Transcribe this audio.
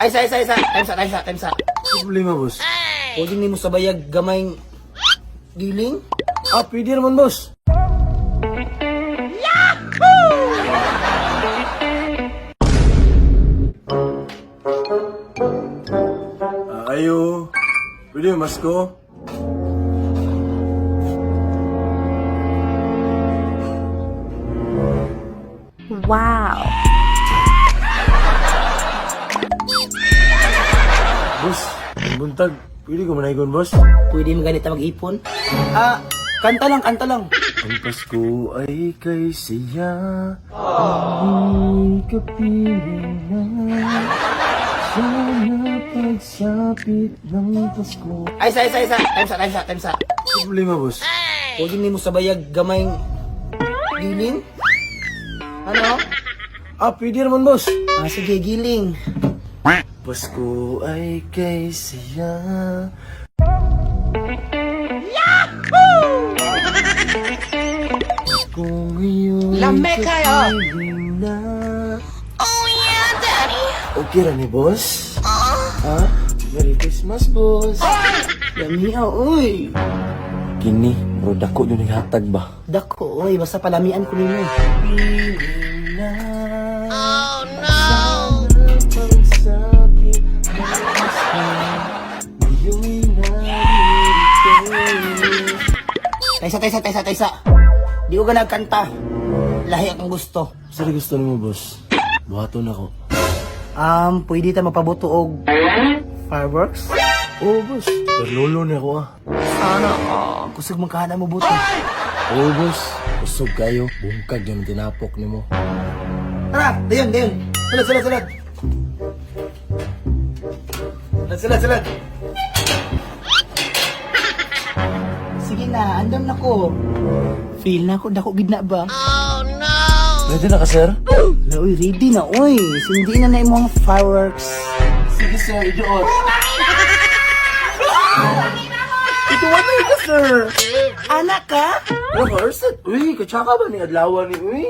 Ay, isa. Times up. Problema, boss. Pwede mo sa bayag gamayng giling? Ah, pwede naman, boss. Ayo. Pwede mas ko? Wow. Boss, ang buntag. Pwede ko manaygon, boss. Pwede mo ganito mag-ipon? Ah, kanta lang. Ang Pasko ay kay siya. Hindi ka piling na. Sana pagsapit ng Pasko. Ay, isa. Times up. Problema, boss. Pwede mo sa bayag gamayng giling? Ano? Ah, pwede naman, boss. Ah, sige, giling. Pasko ay kay siya. Pasko ngayon Lame kayo! kapiling na. Oh yeah, Daddy! Okay ra ni boss? Ha? Merry Christmas, boss! Lamiya, uy. Kini, bro, dako doon hatag ba? Dako, uy. Basta palamian ko nimo. Piling na. Oh no! Pagsapit ng Pasko, ngayon'y narito. Taysa. Di ko ka nagkanta. Lahi akong gusto. Sari gusto mo, boss? Buhaton ako. Pwede ta mapabuto og fireworks? Oo, boss. Perlolo na ako, ah. Sana, kusog magkahana mo buto. Oo, boss. Usog kayo. Bungkag yung tinapok ni mo. Tara, dayon. Sulod. Sulod. Sige na, andam na ko. Feel na ko, dako gid na ba? Pwede na ka, sir? Uy, ready na, uy. Sindi na na imong fireworks. Sige, sir. Idiot. Ito ano ka, sir? Anak ka? Ano, Arset? Uy, katsaka ba ni Adlawan ni Uy?